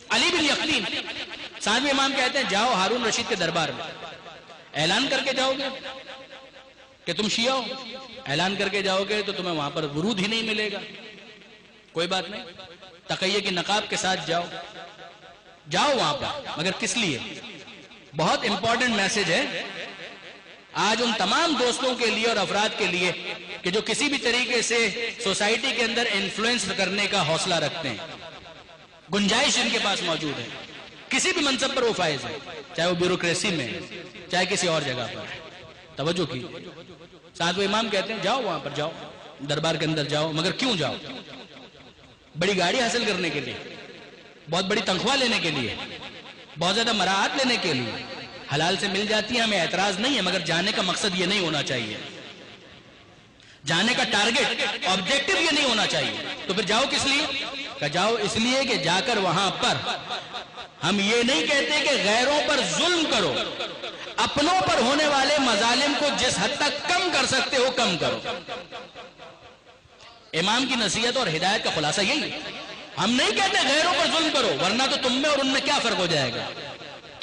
علی بن یقین ساتویں امام کہتے ہیں جاؤ ہارون رشید کے دربار میں، اعلان کر کے جاؤ گے کہ تم شیعہ ہو، اعلان کر کے جاؤ گے تو تمہیں وہاں پر ورود ہی نہیں ملے گا، کوئی بات نہیں، تقیہ کی نقاب کے ساتھ جاؤ وہاں پر، مگر کس لیے؟ بہت امپورٹنٹ میسج ہے آج ان تمام دوستوں کے لیے اور افراد کے لیے کہ جو کسی بھی طریقے سے سوسائٹی کے اندر انفلوئنس کرنے کا حوصلہ رکھتے ہیں، گنجائش ان کے پاس موجود ہے، کسی بھی منصب پر وہ فائز ہے، چاہے وہ بیوروکریسی میں ہے، چاہے کسی اور جگہ پر ہے، توجہ کی۔ ساتھ وہ امام کہتے ہیں جاؤ وہاں پر، جاؤ دربار کے اندر جاؤ، مگر کیوں جاؤ؟ بڑی گاڑی حاصل کرنے کے لیے، بہت بڑی تنخواہ لینے کے لیے، بہت زیادہ مراعات لینے کے لیے؟ حلال سے مل جاتی ہے، ہمیں اعتراض نہیں ہے، مگر جانے کا مقصد یہ نہیں ہونا چاہیے، جانے کا ٹارگٹ آبجیکٹو یہ نہیں ہونا چاہیے۔ تو پھر جاؤ کس لیے؟ کہ جاؤ اس لیے کہ جا کر وہاں پر ہم یہ نہیں کہتے کہ غیروں پر ظلم کرو، اپنوں پر ہونے والے مظالم کو جس حد تک کم کر سکتے ہو کم کرو۔ امام کی نصیحت اور ہدایت کا خلاصہ یہی ہے، ہم نہیں کہتے غیروں پر ظلم کرو ورنہ تو تم میں اور ان میں کیا فرق ہو جائے گا،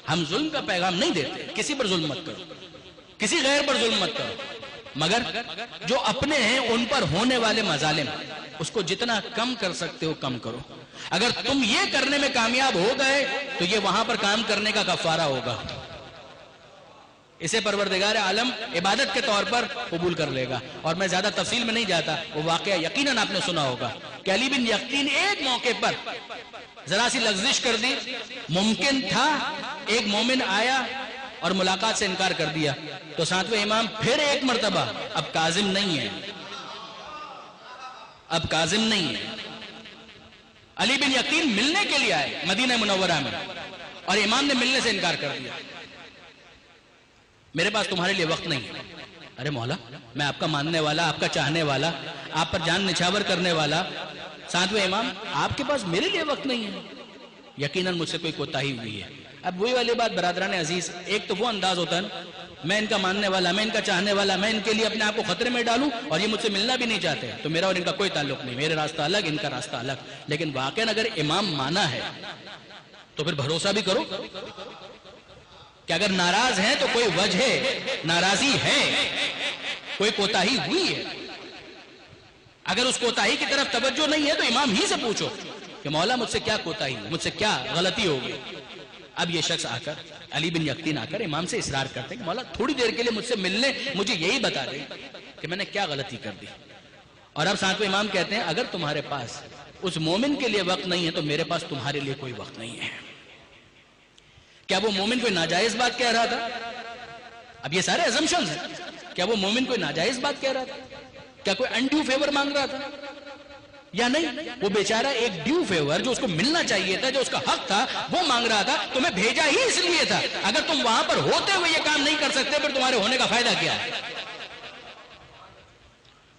ہم ظلم کا پیغام نہیں دیتے، کسی پر ظلم مت کرو، کسی غیر پر ظلم مت کرو، مگر جو اپنے ہیں ان پر ہونے والے مظالم اس کو جتنا کم کر سکتے ہو کم کرو۔ اگر تم یہ کرنے میں کامیاب ہو گئے تو یہ وہاں پر کام کرنے کا کفارہ ہوگا، اسے پروردگار عالم عبادت کے طور پر قبول کر لے گا۔ اور میں زیادہ تفصیل میں نہیں جاتا، وہ واقعہ یقیناً آپ نے سنا ہوگا کہ علی بن یقین ایک موقع پر ذرا سی لغزش کر دی، ممکن تھا ایک مومن آیا اور ملاقات سے انکار کر دیا، تو ساتویں امام پھر ایک مرتبہ، اب کاظم نہیں ہے، اب کاظم نہیں ہے، علی بن یقین ملنے کے لیے آئے مدینہ منورہ میں اور امام نے ملنے سے انکار کر دیا، میرے پاس تمہارے لیے وقت نہیں ہے۔ ارے مولا، میں آپ کا ماننے والا، آپ کا چاہنے والا، آپ پر جان نچھاور کرنے والا ساتویں امام، آپ کے پاس میرے لیے وقت نہیں ہے، یقیناً مجھ سے کوئی کوتاہی ہوئی ہے۔ اب وہی والی بات برادران عزیز، ایک تو وہ انداز ہوتا ہے نا، میں ان کا ماننے والا، میں ان کا چاہنے والا، میں ان کے لیے اپنے آپ کو خطرے میں ڈالوں اور یہ مجھ سے ملنا بھی نہیں چاہتے، تو میرا اور ان کا کوئی تعلق نہیں، میرے راستہ الگ، ان کا راستہ الگ۔ لیکن واقعاً اگر امام مانا ہے تو پھر بھروسہ بھی کرو کہ اگر ناراض ہیں تو کوئی وجہ ناراضی ہے، کوئی کوتاہی ہوئی ہے۔ اگر اس کوتاہی کی طرف توجہ نہیں ہے تو امام ہی سے پوچھو کہ مولا مجھ سے کیا کوتاہی ہے، مجھ سے کیا غلطی ہوگی۔ اب یہ شخص آ کر، علی بن یقین آ کر امام سے اصرار کرتے ہیں کہ مولا تھوڑی دیر کے لیے مجھ سے ملنے، مجھے یہی بتا دیں کہ میں نے کیا غلطی کر دی۔ اور اب ساتویں امام کہتے ہیں اگر تمہارے پاس اس مومن کے لیے وقت نہیں ہے تو میرے پاس تمہارے لیے کوئی وقت نہیں ہے۔ کیا وہ مومن کوئی ناجائز بات کہہ رہا تھا؟ اب یہ سارے assumptions ہیں، کیا وہ مومن کوئی ناجائز بات کہہ رہا تھا؟ کیا کوئی انڈیو فیور مانگ رہا تھا یا نہیں؟ وہ بیچارہ ایک ڈیو فیور جو اس کو ملنا چاہیے تھا، جو اس کا حق تھا، وہ مانگ رہا تھا، تمہیں بھیجا ہی اس لیے تھا۔ اگر تم وہاں پر ہوتے ہوئے یہ کام نہیں کر سکتے پھر تمہارے ہونے کا فائدہ کیا ہے؟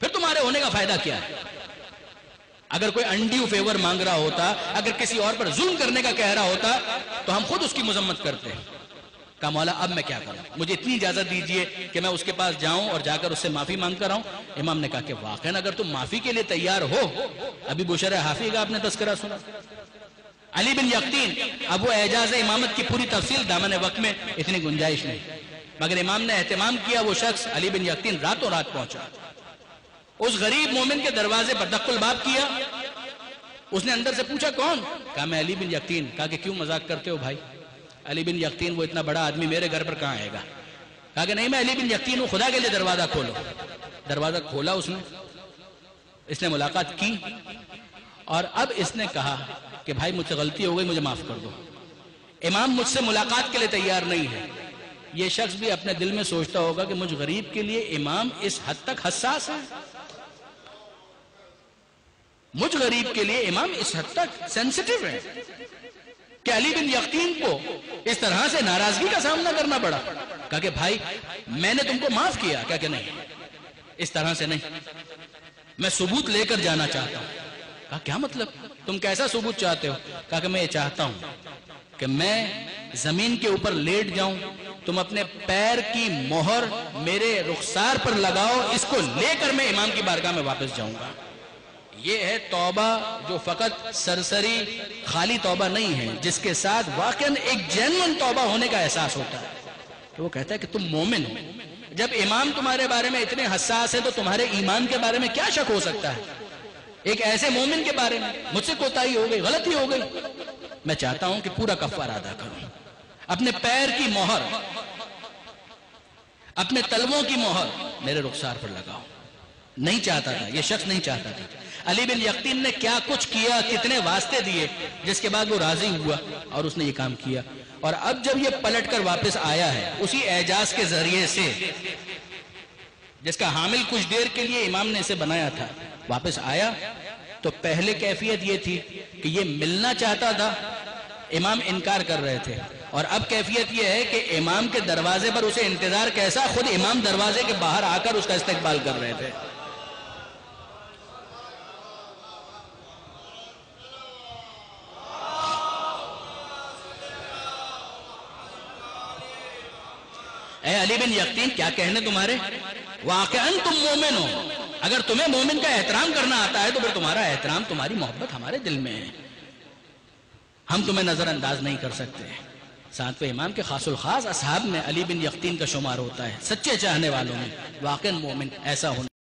پھر تمہارے ہونے کا فائدہ کیا ہے؟ اگر کوئی انڈیو فیور مانگ رہا ہوتا، اگر کسی اور پر ظلم کرنے کا کہہ رہا ہوتا تو ہم خود اس کی مذمت کرتے ہیں۔ کہا مولا اب میں کیا کروں، مجھے اتنی اجازت دیجئے کہ میں اس کے پاس جاؤں اور جا کر اس سے معافی مانگ کر آؤں۔ امام نے کہا کہ واقعاً اگر تم معافی کے لیے تیار ہو، ابھی بشر حافی کا آپ نے تذکرہ سنا، علی بن یقین، اب وہ اعجاز امامت کی پوری تفصیل دامن وقت میں اتنی گنجائش نہیں، مگر امام نے اہتمام کیا، وہ شخص علی بن یقین راتوں رات پہنچا، اس غریب مومن کے دروازے پر دق الباب کیا، اس نے اندر سے پوچھا کون؟ کہا میں علی بن یقین۔ کہا کہ کیوں مذاق کرتے ہو بھائی، علی بن یقین وہ اتنا بڑا آدمی میرے گھر پر کہاں آئے گا؟ کہا کہ نہیں میں علی بن یقین ہوں، خدا کے لیے دروازہ کھولو۔ دروازہ کھولا اس نے ملاقات کی اور اب اس نے کہا کہ بھائی مجھ سے غلطی ہو گئی، مجھے معاف کر دو۔ امام مجھ سے ملاقات کے لیے تیار نہیں ہے۔ یہ شخص بھی اپنے دل میں سوچتا ہوگا کہ مجھ غریب کے لیے امام اس حد تک حساس ہے، مجھ غریب کے لیے امام اس حد تک سینسٹیو ہے کہ علی بن یقین کو اس طرح سے ناراضگی کا سامنا کرنا پڑا۔ کہا کہ بھائی میں نے تم کو معاف کیا، کہا کہ نہیں اس طرح سے نہیں، میں ثبوت لے کر جانا چاہتا ہوں۔ کہا کیا مطلب، تم کیسا ثبوت چاہتے ہو؟ کہا کہ میں یہ چاہتا ہوں کہ میں زمین کے اوپر لیٹ جاؤں، تم اپنے پیر کی مہر میرے رخسار پر لگاؤ، اس کو لے کر میں امام کی بارگاہ میں واپس جاؤں گا۔ یہ ہے توبہ جو فقط سرسری خالی توبہ نہیں ہے، جس کے ساتھ واقعاً ایک جینوئن توبہ ہونے کا احساس ہوتا ہے. تو وہ کہتا ہے کہ تم مومن ہو. جب امام تمہارے بارے میں اتنے حساس ہے تو تمہارے ایمان کے بارے میں کیا شک ہو سکتا ہے؟ ایک ایسے مومن کے بارے میں مجھ سے کوتاہی ہو گئی، غلطی ہو گئی، میں چاہتا ہوں کہ پورا کفارہ ادا کروں. اپنے پیر کی مہر، اپنے تلووں کی مہر میرے رخسار پر لگاؤ. نہیں چاہتا تھا، یہ شخص نہیں چاہتا تھا. علی بن یقطین نے کیا کچھ کیا، کتنے واسطے دیے، جس کے بعد وہ راضی ہوا اور اس نے یہ کام کیا. اور اب جب یہ پلٹ کر واپس آیا ہے اسی اعجاز کے ذریعے سے جس کا حامل کچھ دیر کے لیے امام نے اسے بنایا تھا، واپس آیا تو پہلے کیفیت یہ تھی کہ یہ ملنا چاہتا تھا، امام انکار کر رہے تھے. اور اب کیفیت یہ ہے کہ امام کے دروازے پر اسے انتظار کیسا، خود امام دروازے کے باہر آ کر اس کا استقبال کر رہے تھے. اے علی بن یقطین، کیا کہنے تمہارے؟ واقعاً تم مومن ہو. اگر تمہیں مومن کا احترام کرنا آتا ہے تو پھر تمہارا احترام، تمہاری محبت ہمارے دل میں ہے، ہم تمہیں نظر انداز نہیں کر سکتے. ساتویں امام کے خاص الخاص اصحاب میں علی بن یقطین کا شمار ہوتا ہے، سچے چاہنے والوں میں. واقعاً مومن ایسا ہونا